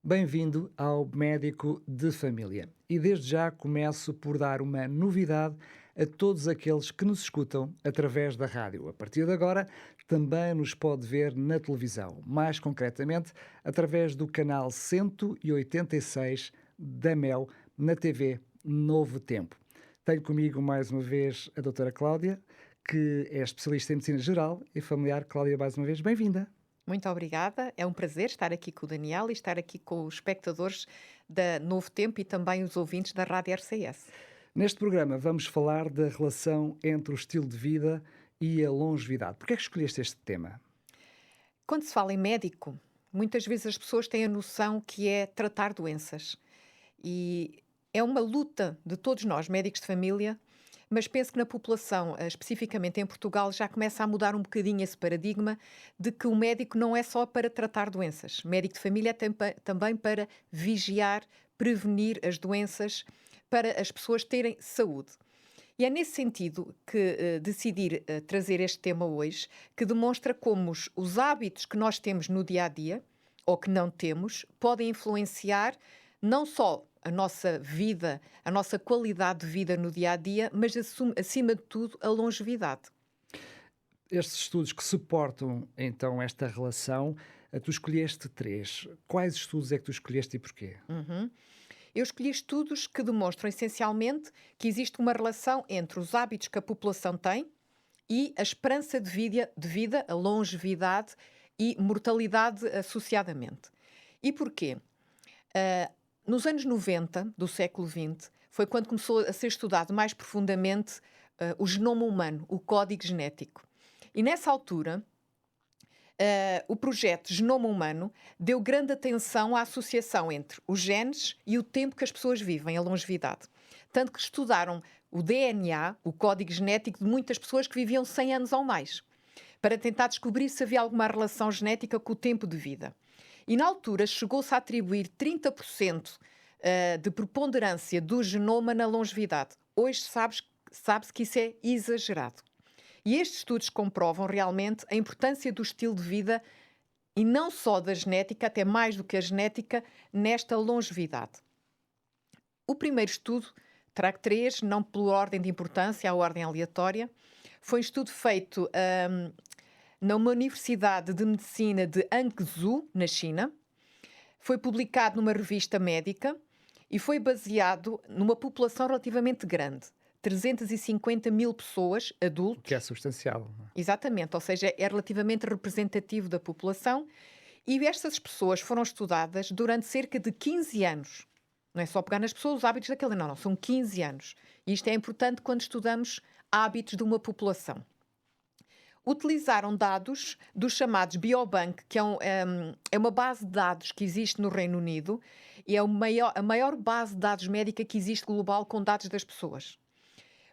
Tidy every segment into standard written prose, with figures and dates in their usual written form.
Bem-vindo ao Médico de Família. E desde já começo por dar uma novidade a todos aqueles que nos escutam através da rádio. A partir de agora, também nos pode ver na televisão, mais concretamente através do canal 186 da MEL na TV Novo Tempo. Tenho comigo mais uma vez a doutora Cláudia, que é especialista em medicina geral e familiar. Cláudia, mais uma vez, bem-vinda. Muito obrigada. É um prazer estar aqui com o Daniel e estar aqui com os espectadores da Novo Tempo e também os ouvintes da Rádio RCS. Neste programa vamos falar da relação entre o estilo de vida e a longevidade. Porquê é que escolheste este tema? Quando se fala em médico, muitas vezes as pessoas têm a noção que é tratar doenças. E é uma luta de todos nós, médicos de família, mas penso que na população, especificamente em Portugal, já começa a mudar um bocadinho esse paradigma de que o médico não é só para tratar doenças. O médico de família é também para vigiar, prevenir as doenças, para as pessoas terem saúde. E é nesse sentido que decidi trazer este tema hoje, que demonstra como os hábitos que nós temos no dia a dia, ou que não temos, podem influenciar não só a nossa vida, a nossa qualidade de vida no dia a dia, mas acima de tudo a longevidade. Estes estudos que suportam então esta relação, tu escolheste três. Quais estudos é que tu escolheste e porquê? Uhum. Eu escolhi estudos que demonstram essencialmente que existe uma relação entre os hábitos que a população tem e a esperança de vida, a longevidade e mortalidade associadamente. E porquê? Nos anos 90 do século XX, foi quando começou a ser estudado mais profundamente o genoma humano, o código genético. E nessa altura, o projeto Genoma Humano deu grande atenção à associação entre os genes e o tempo que as pessoas vivem, a longevidade. Tanto que estudaram o DNA, o código genético de muitas pessoas que viviam 100 anos ou mais, para tentar descobrir se havia alguma relação genética com o tempo de vida. E na altura chegou-se a atribuir 30% de preponderância do genoma na longevidade. Hoje sabe-se que isso é exagerado. E estes estudos comprovam realmente a importância do estilo de vida e não só da genética, até mais do que a genética, nesta longevidade. O primeiro estudo, trago três, não pela ordem de importância, a ordem aleatória, foi um estudo feito numa Universidade de Medicina de Hangzhou, na China. Foi publicado numa revista médica e foi baseado numa população relativamente grande. 350 mil pessoas, O que é adultos. substancial, não é? Exatamente, ou seja, é relativamente representativo da população. E estas pessoas foram estudadas durante cerca de 15 anos. Não é só pegar nas pessoas, os hábitos daquela, não, são 15 anos. E isto é importante quando estudamos hábitos de uma população. Utilizaram dados dos chamados Biobank, que é uma base de dados que existe no Reino Unido e é a maior base de dados médica que existe global com dados das pessoas.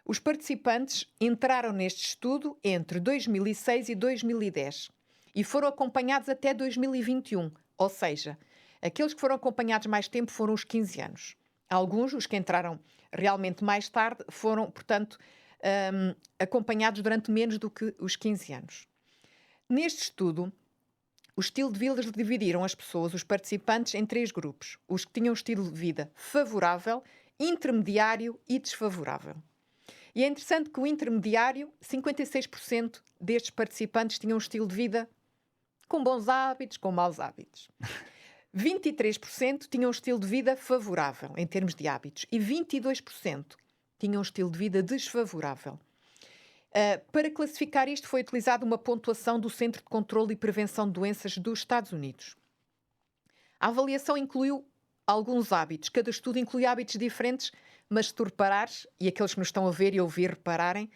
Os participantes entraram neste estudo entre 2006 e 2010 e foram acompanhados até 2021, ou seja, aqueles que foram acompanhados mais tempo foram os 15 anos. Alguns, os que entraram realmente mais tarde, foram, portanto, acompanhados durante menos do que os 15 anos. Neste estudo, o estilo de vida dividiram as pessoas, os participantes, em três grupos. Os que tinham um estilo de vida favorável, intermediário e desfavorável. E é interessante que o intermediário, 56% destes participantes tinham um estilo de vida com bons hábitos, com maus hábitos. 23% tinham um estilo de vida favorável, em termos de hábitos, e 22% tinham um estilo de vida desfavorável. Para classificar isto, foi utilizada uma pontuação do Centro de Controlo e Prevenção de Doenças dos Estados Unidos. A avaliação incluiu alguns hábitos. Cada estudo inclui hábitos diferentes, mas se tu reparares, e aqueles que nos estão a ver e a ouvir repararem,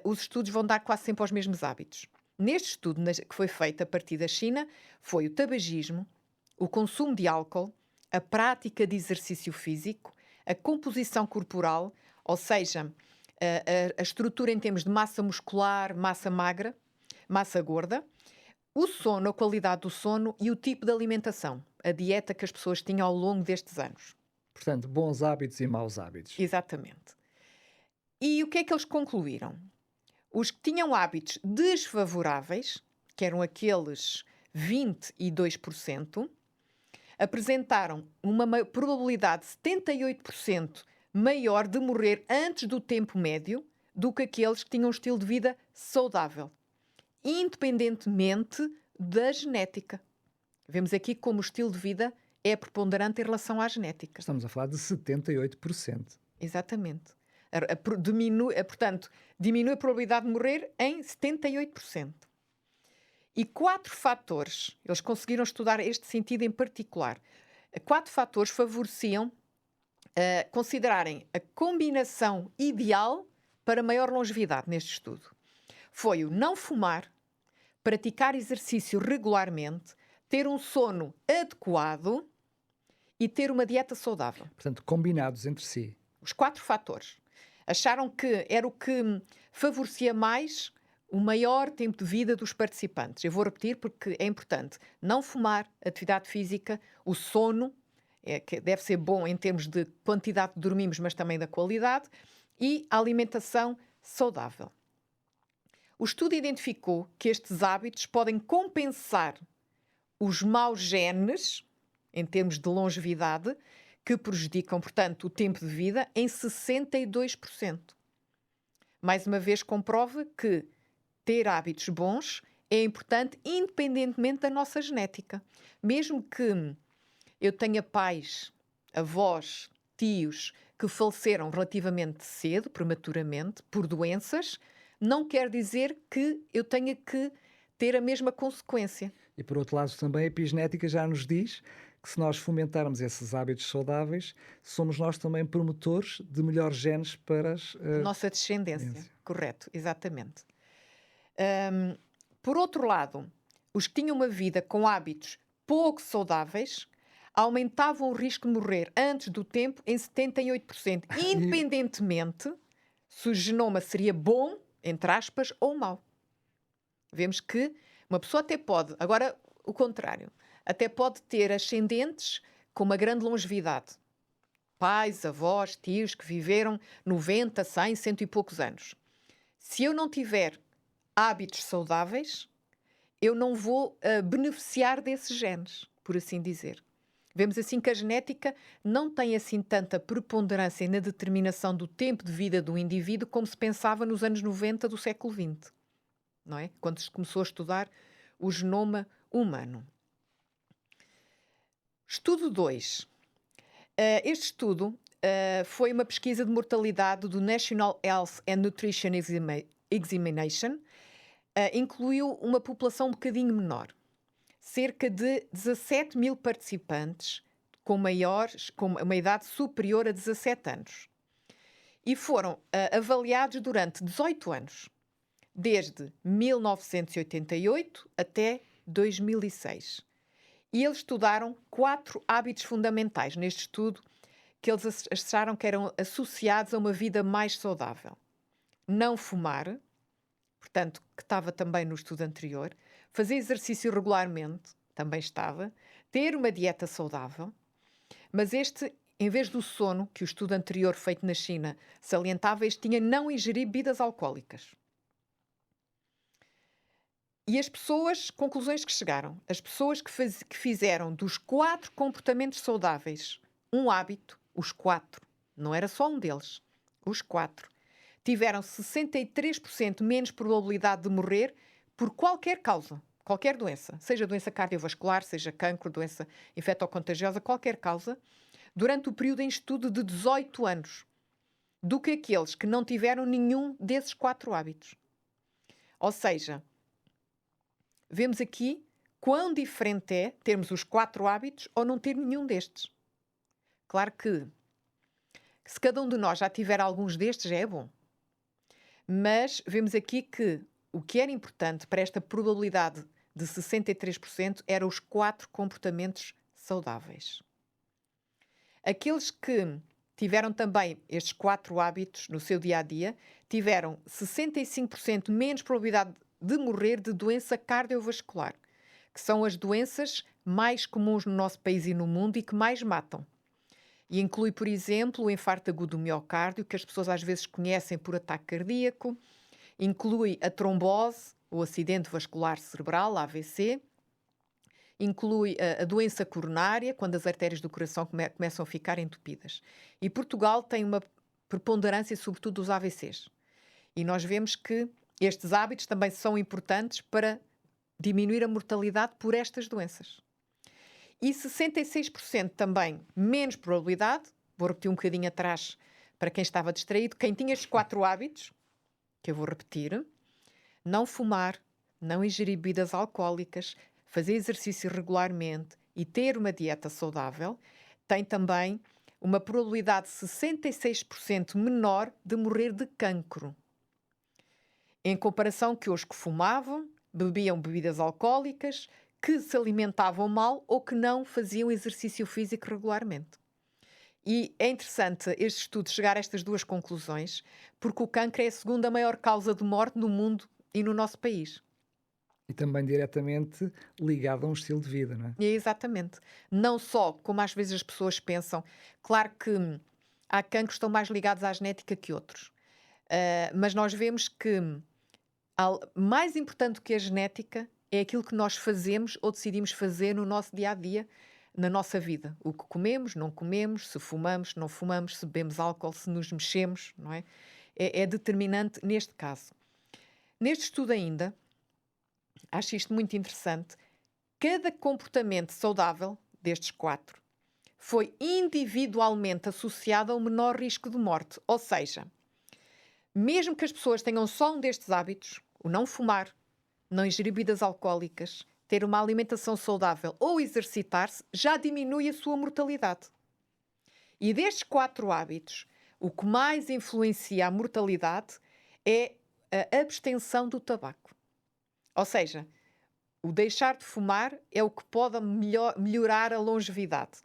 os estudos vão dar quase sempre aos mesmos hábitos. Neste estudo que foi feito a partir da China, foi o tabagismo, o consumo de álcool, a prática de exercício físico, a composição corporal, ou seja, a estrutura em termos de massa muscular, massa magra, massa gorda, o sono, a qualidade do sono e o tipo de alimentação, a dieta que as pessoas tinham ao longo destes anos. Portanto, bons hábitos e maus hábitos. Exatamente. E o que é que eles concluíram? Os que tinham hábitos desfavoráveis, que eram aqueles 22%, apresentaram uma probabilidade de 78% maior de morrer antes do tempo médio do que aqueles que tinham um estilo de vida saudável, independentemente da genética. Vemos aqui como o estilo de vida é preponderante em relação à genética. Estamos a falar de 78%. Exatamente. Portanto, diminui a probabilidade de morrer em 78%. E 4 fatores, eles conseguiram estudar este sentido em particular. 4 fatores favoreciam considerarem a combinação ideal para maior longevidade neste estudo. Foi o não fumar, praticar exercício regularmente, ter um sono adequado e ter uma dieta saudável. Portanto, combinados entre si. Os 4 fatores. Acharam que era o que favorecia mais o maior tempo de vida dos participantes. Eu vou repetir porque é importante. Não fumar, atividade física, o sono, que deve ser bom em termos de quantidade que dormimos, mas também da qualidade, e a alimentação saudável. O estudo identificou que estes hábitos podem compensar os maus genes, em termos de longevidade, que prejudicam, portanto, o tempo de vida em 62%. Mais uma vez, comprova que ter hábitos bons é importante independentemente da nossa genética. Mesmo que eu tenha pais, avós, tios que faleceram relativamente cedo, prematuramente, por doenças, não quer dizer que eu tenha que ter a mesma consequência. E por outro lado, também a epigenética já nos diz que se nós fomentarmos esses hábitos saudáveis, somos nós também promotores de melhores genes para a nossa descendência. Correto, exatamente. Por outro lado, os que tinham uma vida com hábitos pouco saudáveis aumentavam o risco de morrer antes do tempo em 78%, independentemente se o genoma seria bom, entre aspas, ou mau. Vemos que uma pessoa até pode, agora o contrário, até pode ter ascendentes com uma grande longevidade. Pais, avós, tios que viveram 90, 100, 100 e poucos anos. Se eu não tiver hábitos saudáveis, eu não vou beneficiar desses genes, por assim dizer. Vemos assim que a genética não tem assim tanta preponderância na determinação do tempo de vida do indivíduo como se pensava nos anos 90 do século XX, não é? Quando se começou a estudar o genoma humano. Estudo 2. Este estudo foi uma pesquisa de mortalidade do National Health and Nutrition Examination. Incluiu uma população um bocadinho menor. Cerca de 17 mil participantes com uma idade superior a 17 anos. E foram avaliados durante 18 anos, desde 1988 até 2006. E eles estudaram 4 hábitos fundamentais neste estudo que eles acharam que eram associados a uma vida mais saudável. Não fumar, portanto, que estava também no estudo anterior, fazer exercício regularmente, também estava, ter uma dieta saudável, mas este, em vez do sono, que o estudo anterior feito na China salientava, este tinha não ingerir bebidas alcoólicas. E as pessoas, conclusões que chegaram, as pessoas que fizeram dos 4 comportamentos saudáveis um hábito, os 4, não era só um deles, os 4, tiveram 63% menos probabilidade de morrer por qualquer causa, qualquer doença, seja doença cardiovascular, seja cancro, doença infectocontagiosa, qualquer causa, durante o período em estudo de 18 anos, do que aqueles que não tiveram nenhum desses 4 hábitos. Ou seja, vemos aqui quão diferente é termos os 4 hábitos ou não ter nenhum destes. Claro que se cada um de nós já tiver alguns destes, já é bom. Mas vemos aqui que o que era importante para esta probabilidade de 63% eram os 4 comportamentos saudáveis. Aqueles que tiveram também estes 4 hábitos no seu dia-a-dia tiveram 65% menos probabilidade de morrer de doença cardiovascular, que são as doenças mais comuns no nosso país e no mundo e que mais matam. E inclui, por exemplo, o infarto agudo do miocárdio, que as pessoas às vezes conhecem por ataque cardíaco, inclui a trombose, o acidente vascular cerebral, AVC, inclui a doença coronária, quando as artérias do coração começam a ficar entupidas. E Portugal tem uma preponderância, sobretudo, dos AVCs. E nós vemos que estes hábitos também são importantes para diminuir a mortalidade por estas doenças. E 66% também menos probabilidade, vou repetir um bocadinho atrás para quem estava distraído, quem tinha estes 4 hábitos, que eu vou repetir: não fumar, não ingerir bebidas alcoólicas, fazer exercício regularmente e ter uma dieta saudável, tem também uma probabilidade 66% menor de morrer de cancro. Em comparação que os que fumavam, bebiam bebidas alcoólicas, que se alimentavam mal ou que não faziam exercício físico regularmente. E é interessante este estudo chegar a estas 2 conclusões, porque o cancro é a segunda maior causa de morte no mundo e no nosso país. E também diretamente ligado a um estilo de vida, não é? E é exatamente. Não só, como às vezes as pessoas pensam, claro que há cancros que estão mais ligados à genética que outros. Mas nós vemos que mais importante do que a genética é aquilo que nós fazemos ou decidimos fazer no nosso dia-a-dia, na nossa vida. O que comemos, não comemos, se fumamos, não fumamos, se bebemos álcool, se nos mexemos, não é? É determinante neste caso. Neste estudo ainda, acho isto muito interessante, cada comportamento saudável destes 4 foi individualmente associado a um menor risco de morte. Ou seja, mesmo que as pessoas tenham só um destes hábitos, o não fumar, não ingerir bebidas alcoólicas, ter uma alimentação saudável ou exercitar-se, já diminui a sua mortalidade. E destes 4 hábitos, o que mais influencia a mortalidade é a abstenção do tabaco. Ou seja, o deixar de fumar é o que pode melhorar a longevidade.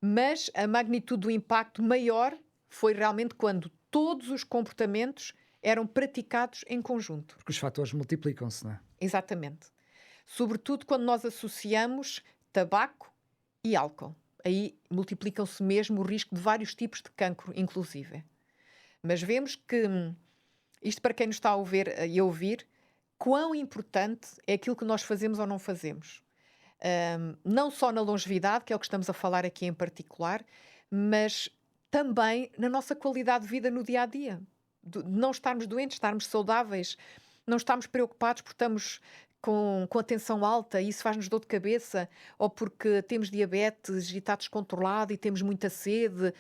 Mas a magnitude do impacto maior foi realmente quando todos os comportamentos eram praticados em conjunto. Porque os fatores multiplicam-se, não é? Exatamente. Sobretudo quando nós associamos tabaco e álcool. Aí multiplicam-se mesmo o risco de vários tipos de cancro, inclusive. Mas vemos que, isto para quem nos está a ouvir e a ouvir, quão importante é aquilo que nós fazemos ou não fazemos. Não só na longevidade, que é o que estamos a falar aqui em particular, mas também na nossa qualidade de vida no dia-a-dia. De não estarmos doentes, estarmos saudáveis, não estarmos preocupados porque estamos com a tensão alta e isso faz-nos dor de cabeça, ou porque temos diabetes e está descontrolado e temos muita sede,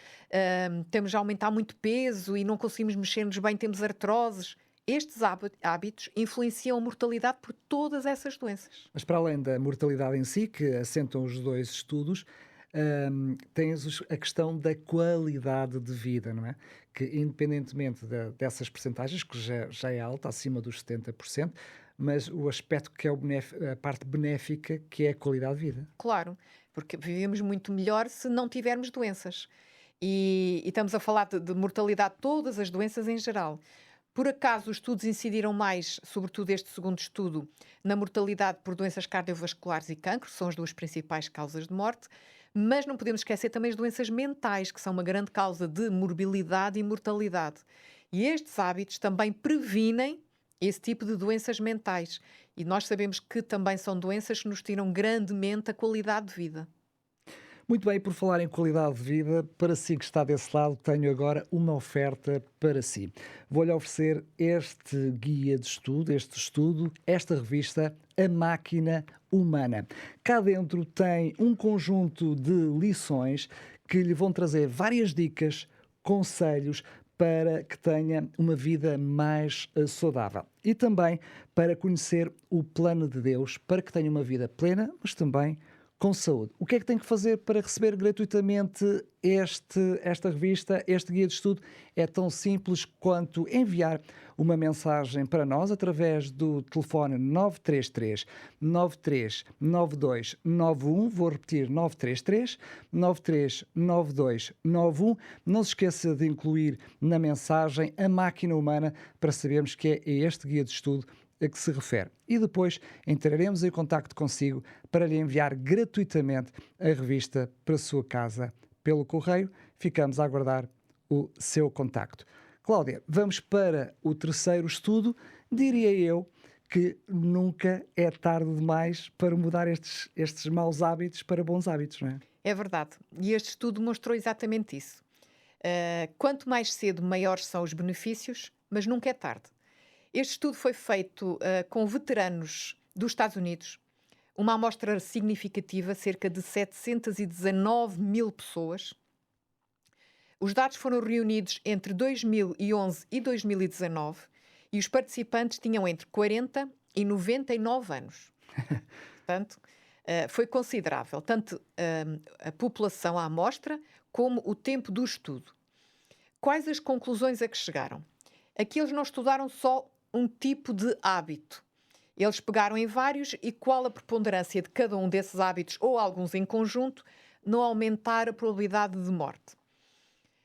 temos a aumentar muito peso e não conseguimos mexer-nos bem, temos artroses. Estes hábitos influenciam a mortalidade por todas essas doenças. Mas para além da mortalidade em si, que assentam os 2 estudos, tens a questão da qualidade de vida, não é? Que independentemente dessas percentagens, que já é alta, acima dos 70%, mas o aspecto que é a parte benéfica, que é a qualidade de vida. Claro, porque vivemos muito melhor se não tivermos doenças. E estamos a falar de mortalidade de todas as doenças em geral. Por acaso, os estudos incidiram mais, sobretudo este segundo estudo, na mortalidade por doenças cardiovasculares e cancro, são as 2 principais causas de morte, mas não podemos esquecer também as doenças mentais, que são uma grande causa de morbilidade e mortalidade. E estes hábitos também previnem esse tipo de doenças mentais. E nós sabemos que também são doenças que nos tiram grandemente a qualidade de vida. Muito bem, por falar em qualidade de vida, para si que está desse lado, tenho agora uma oferta para si. Vou-lhe oferecer este guia de estudo, esta revista, A Máquina Humana. Cá dentro tem um conjunto de lições que lhe vão trazer várias dicas, conselhos para que tenha uma vida mais saudável. E também para conhecer o plano de Deus, para que tenha uma vida plena, mas também com saúde. O que é que tem que fazer para receber gratuitamente esta revista, este guia de estudo? É tão simples quanto enviar uma mensagem para nós através do telefone 933 9392 91. Vou repetir: 933 9392 91. Não se esqueça de incluir na mensagem a máquina humana para sabermos que é este guia de estudo a que se refere. E depois entraremos em contacto consigo para lhe enviar gratuitamente a revista para a sua casa pelo correio. Ficamos a aguardar o seu contacto. Cláudia, vamos para o terceiro estudo. Diria eu que nunca é tarde demais para mudar estes maus hábitos para bons hábitos, não é? É verdade. E este estudo mostrou exatamente isso. Quanto mais cedo, maiores são os benefícios, mas nunca é tarde. Este estudo foi feito com veteranos dos Estados Unidos, uma amostra significativa, cerca de 719 mil pessoas. Os dados foram reunidos entre 2011 e 2019 e os participantes tinham entre 40 e 99 anos. Portanto, foi considerável, tanto a população à amostra como o tempo do estudo. Quais as conclusões a que chegaram? Aqui eles não estudaram só um tipo de hábito. Eles pegaram em vários e qual a preponderância de cada um desses hábitos, ou alguns em conjunto, não aumentar a probabilidade de morte.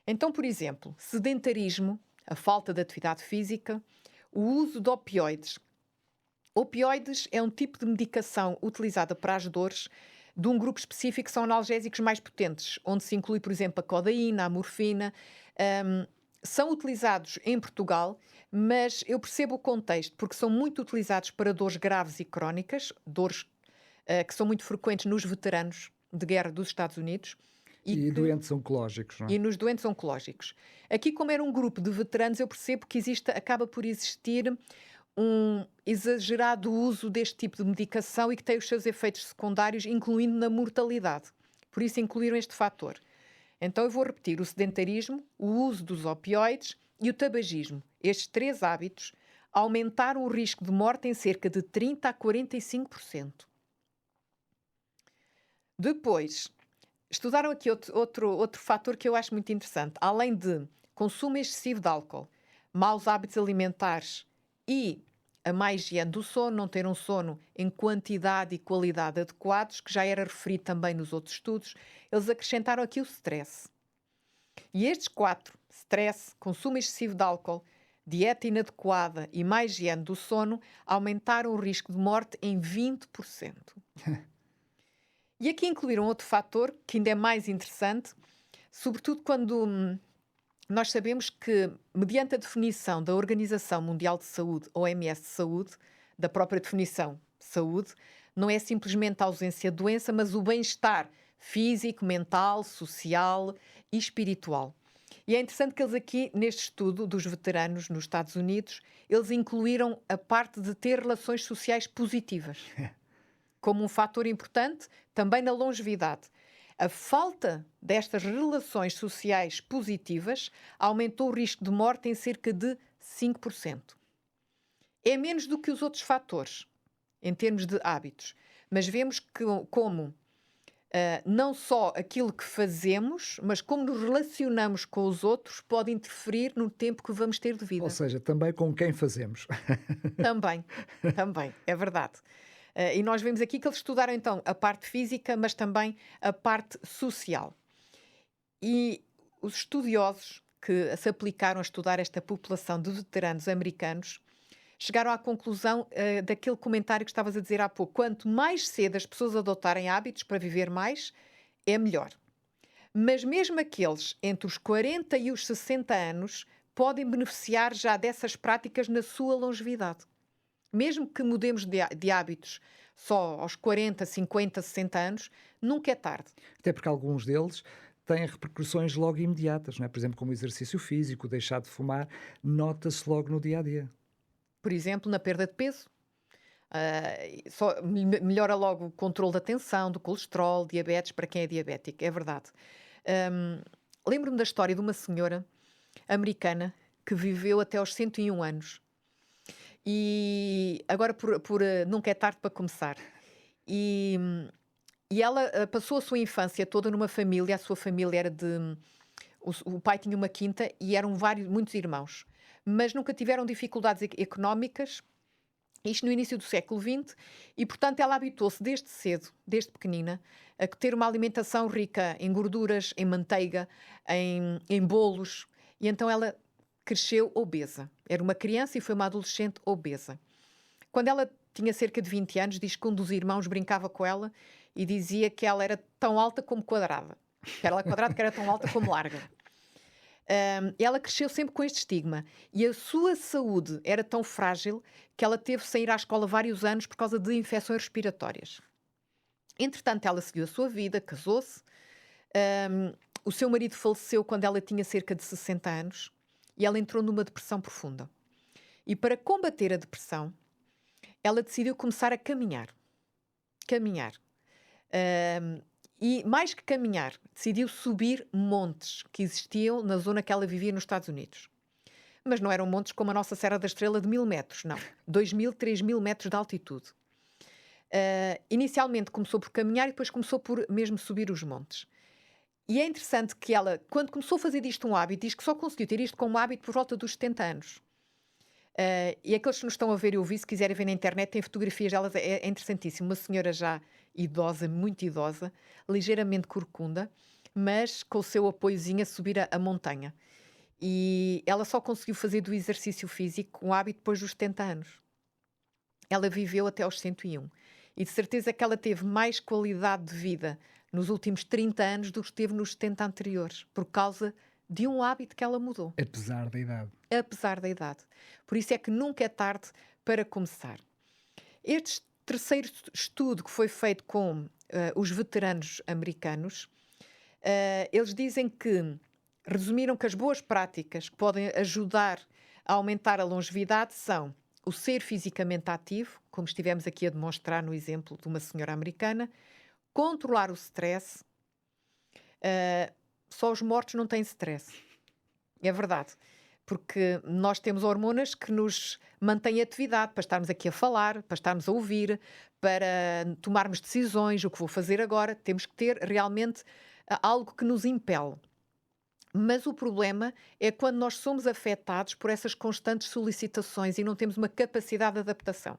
Então, por exemplo, sedentarismo, a falta de atividade física, o uso de opioides. Opioides é um tipo de medicação utilizada para as dores de um grupo específico que são analgésicos mais potentes, onde se inclui, por exemplo, a codeína, a morfina. São utilizados em Portugal, mas eu percebo o contexto, porque são muito utilizados para dores graves e crónicas, dores que são muito frequentes nos veteranos de guerra dos Estados Unidos. E doentes oncológicos, não é? E nos doentes oncológicos. Aqui, como era um grupo de veteranos, eu percebo que acaba por existir um exagerado uso deste tipo de medicação e que tem os seus efeitos secundários, incluindo na mortalidade. Por isso incluíram este fator. Então eu vou repetir: o sedentarismo, o uso dos opioides e o tabagismo. Estes 3 hábitos aumentaram o risco de morte em cerca de 30% a 45%. Depois, estudaram aqui outro fator que eu acho muito interessante. Além de consumo excessivo de álcool, maus hábitos alimentares e a má higiene do sono, não ter um sono em quantidade e qualidade adequados, que já era referido também nos outros estudos, eles acrescentaram aqui o stress. E estes 4, stress, consumo excessivo de álcool, dieta inadequada e má higiene do sono, aumentaram o risco de morte em 20%. E aqui incluíram outro fator que ainda é mais interessante, sobretudo quando nós sabemos que, mediante a definição da Organização Mundial de Saúde, OMS de Saúde, da própria definição de saúde, não é simplesmente a ausência de doença, mas o bem-estar físico, mental, social e espiritual. E é interessante que eles aqui, neste estudo dos veteranos nos Estados Unidos, eles incluíram a parte de ter relações sociais positivas como um fator importante também na longevidade. A falta destas relações sociais positivas aumentou o risco de morte em cerca de 5%. É menos do que os outros fatores, em termos de hábitos. Mas vemos que, como não só aquilo que fazemos, mas como nos relacionamos com os outros, pode interferir no tempo que vamos ter de vida. Ou seja, também com quem fazemos. Também, é verdade. E nós vemos aqui que eles estudaram então a parte física, mas também a parte social. E os estudiosos que se aplicaram a estudar esta população de veteranos americanos chegaram à conclusão daquele comentário que estavas a dizer há pouco: quanto mais cedo as pessoas adotarem hábitos para viver mais, é melhor. Mas mesmo aqueles entre os 40 e os 60 anos podem beneficiar já dessas práticas na sua longevidade. Mesmo que mudemos de hábitos só aos 40, 50, 60 anos, nunca é tarde. Até porque alguns deles têm repercussões logo imediatas, não é? Por exemplo, como o exercício físico, deixar de fumar, nota-se logo no dia-a-dia. Por exemplo, na perda de peso. Melhora logo o controle da tensão, do colesterol, diabetes, para quem é diabético, é verdade. Lembro-me da história de uma senhora americana que viveu até aos 101 anos. E agora nunca é tarde para começar. E ela passou a sua infância toda numa família. A sua família era o pai tinha uma quinta e eram muitos irmãos. Mas nunca tiveram dificuldades económicas, isto no início do século XX, e portanto ela habituou-se desde cedo, desde pequenina, a ter uma alimentação rica em gorduras, em manteiga, em bolos, e então ela cresceu obesa. Era uma criança e foi uma adolescente obesa. Quando ela tinha cerca de 20 anos, diz que um dos irmãos brincava com ela e dizia que ela era tão alta como quadrada. Que ela quadrada, que era tão alta como larga. Ela cresceu sempre com este estigma e a sua saúde era tão frágil que ela teve de sair à escola vários anos por causa de infecções respiratórias. Entretanto, ela seguiu a sua vida, casou-se. O seu marido faleceu quando ela tinha cerca de 60 anos e ela entrou numa depressão profunda. E para combater a depressão, ela decidiu começar a caminhar. Caminhar. E mais que caminhar, decidiu subir montes que existiam na zona que ela vivia nos Estados Unidos. Mas não eram montes como a nossa Serra da Estrela de 1000 metros, não. 2000, 3000 metros de altitude. Inicialmente começou por caminhar e depois começou por mesmo subir os montes. E é interessante que ela, quando começou a fazer disto um hábito, diz que só conseguiu ter isto como hábito por volta dos 70 anos. E aqueles que nos estão a ver e ouvir, se quiserem ver na internet, tem fotografias delas, é interessantíssimo. Uma senhora já idosa, muito idosa, ligeiramente corcunda, mas com o seu apoiozinho a subir a montanha. E ela só conseguiu fazer do exercício físico um hábito depois dos 70 anos. Ela viveu até aos 101. E de certeza que ela teve mais qualidade de vida nos últimos 30 anos do que teve nos 70 anteriores, por causa de um hábito que ela mudou. Apesar da idade. Apesar da idade. Por isso é que nunca é tarde para começar. Este terceiro estudo que foi feito com os veteranos americanos, eles dizem que resumiram que as boas práticas que podem ajudar a aumentar a longevidade são o ser fisicamente ativo, como estivemos aqui a demonstrar no exemplo de uma senhora americana, controlar o stress. Só os mortos não têm stress. É verdade. Porque nós temos hormonas que nos mantêm atividade para estarmos aqui a falar, para estarmos a ouvir, para tomarmos decisões, o que vou fazer agora. Temos que ter realmente algo que nos impele. Mas o problema é quando nós somos afetados por essas constantes solicitações e não temos uma capacidade de adaptação.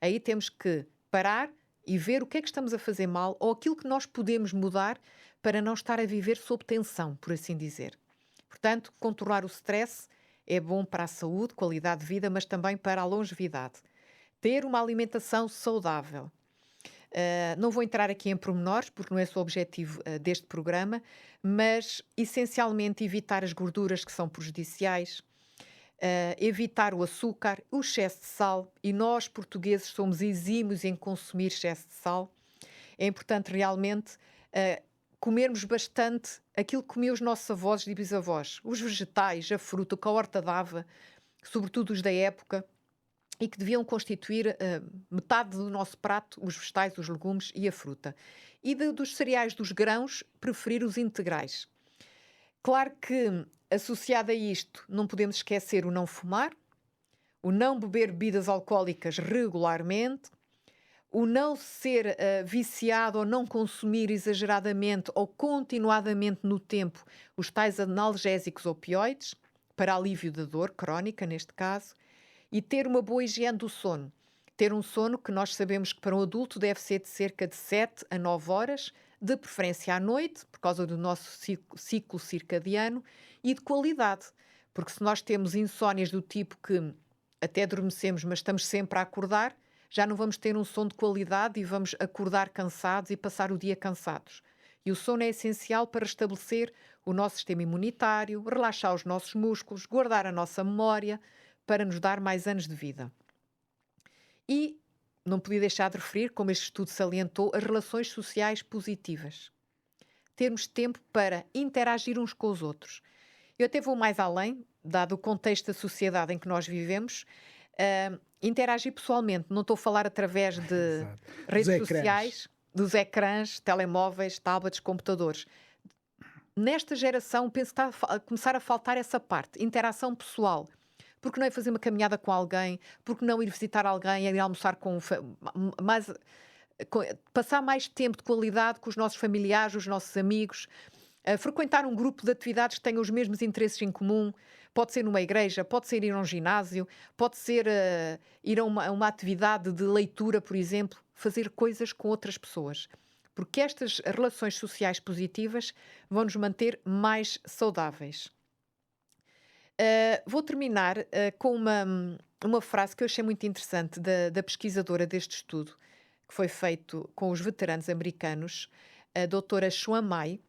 Aí temos que parar e ver o que é que estamos a fazer mal ou aquilo que nós podemos mudar para não estar a viver sob tensão, por assim dizer. Portanto, controlar o stress é bom para a saúde, qualidade de vida, mas também para a longevidade. Ter uma alimentação saudável. Não vou entrar aqui em pormenores, porque não é só o objetivo deste programa, mas essencialmente evitar as gorduras que são prejudiciais, evitar o açúcar, o excesso de sal, e nós portugueses somos exímios em consumir excesso de sal. É importante realmente comermos bastante aquilo que comiam os nossos avós e bisavós, os vegetais, a fruta, o que a horta dava, sobretudo os da época, e que deviam constituir metade do nosso prato, os vegetais, os legumes e a fruta. E dos cereais, dos grãos, preferir os integrais. Claro que, associado a isto, não podemos esquecer o não fumar, o não beber bebidas alcoólicas regularmente, o não ser viciado ou não consumir exageradamente ou continuadamente no tempo os tais analgésicos opioides, para alívio da dor crónica, neste caso, e ter uma boa higiene do sono. Ter um sono que nós sabemos que para um adulto deve ser de cerca de 7 a 9 horas, de preferência à noite, por causa do nosso ciclo circadiano, e de qualidade. Porque se nós temos insónias do tipo que até adormecemos, mas estamos sempre a acordar, já não vamos ter um sono de qualidade e vamos acordar cansados e passar o dia cansados. E o sono é essencial para restabelecer o nosso sistema imunitário, relaxar os nossos músculos, guardar a nossa memória, para nos dar mais anos de vida. E não podia deixar de referir, como este estudo salientou, as relações sociais positivas. Termos tempo para interagir uns com os outros. Eu até vou mais além, dado o contexto da sociedade em que nós vivemos, interagir pessoalmente. Não estou a falar através de redes sociais, dos ecrãs, telemóveis, tablets, computadores. Nesta geração, penso que está a começar a faltar essa parte, interação pessoal. Porque não é fazer uma caminhada com alguém, porque não ir visitar alguém, ir almoçar passar mais tempo de qualidade com os nossos familiares, os nossos amigos, frequentar um grupo de atividades que tenham os mesmos interesses em comum. Pode ser numa igreja, pode ser ir a um ginásio, pode ser ir a uma atividade de leitura, por exemplo, fazer coisas com outras pessoas. Porque estas relações sociais positivas vão nos manter mais saudáveis. Vou terminar com uma frase que eu achei muito interessante da pesquisadora deste estudo, que foi feito com os veteranos americanos, a doutora Xuan Mai.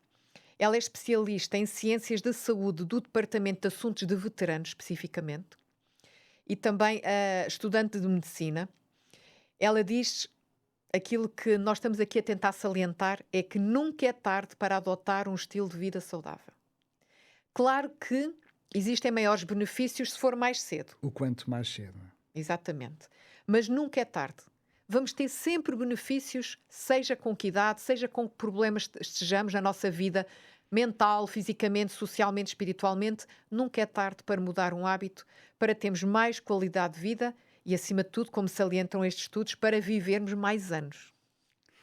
Ela é especialista em ciências da saúde do Departamento de Assuntos de Veteranos, especificamente, e também estudante de medicina. Ela diz aquilo que nós estamos aqui a tentar salientar é que nunca é tarde para adotar um estilo de vida saudável. Claro que existem maiores benefícios se for mais cedo. O quanto mais cedo. Exatamente. Mas nunca é tarde. Vamos ter sempre benefícios, seja com que idade, seja com que problemas estejamos na nossa vida, mental, fisicamente, socialmente, espiritualmente. Nunca é tarde para mudar um hábito, para termos mais qualidade de vida e, acima de tudo, como salientam estes estudos, para vivermos mais anos.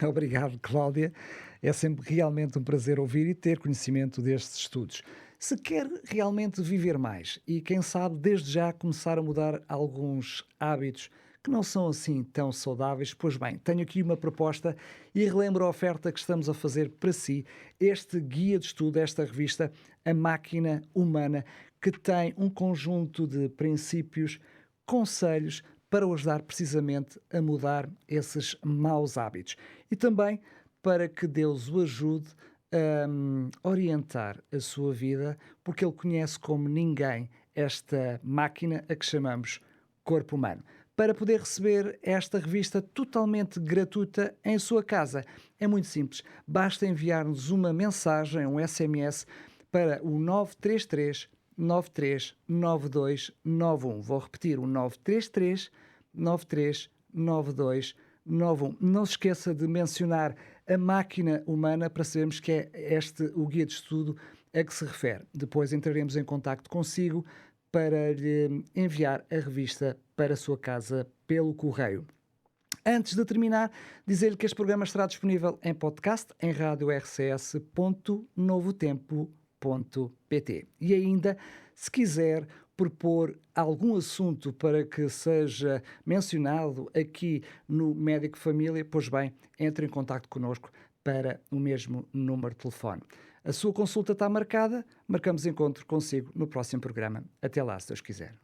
Obrigado, Cláudia. É sempre realmente um prazer ouvir e ter conhecimento destes estudos. Se quer realmente viver mais e, quem sabe, desde já começar a mudar alguns hábitos que não são assim tão saudáveis, pois bem, tenho aqui uma proposta e relembro a oferta que estamos a fazer para si, este guia de estudo, esta revista, A Máquina Humana, que tem um conjunto de princípios, conselhos para o ajudar precisamente a mudar esses maus hábitos e também para que Deus o ajude a orientar a sua vida, porque Ele conhece como ninguém esta máquina a que chamamos corpo humano. Para poder receber esta revista totalmente gratuita em sua casa, é muito simples. Basta enviar-nos uma mensagem, um SMS, para o 933 93 9291. Vou repetir, o 933 93 9291. Não se esqueça de mencionar a máquina humana para sabermos que é o guia de estudo a que se refere. Depois entraremos em contacto consigo para lhe enviar a revista para a sua casa pelo correio. Antes de terminar, dizer-lhe que este programa estará disponível em podcast em radiorcs.novotempo.pt. E ainda, se quiser propor algum assunto para que seja mencionado aqui no Médico Família, pois bem, entre em contacto connosco para o mesmo número de telefone. A sua consulta está marcada, marcamos encontro consigo no próximo programa. Até lá, se Deus quiser.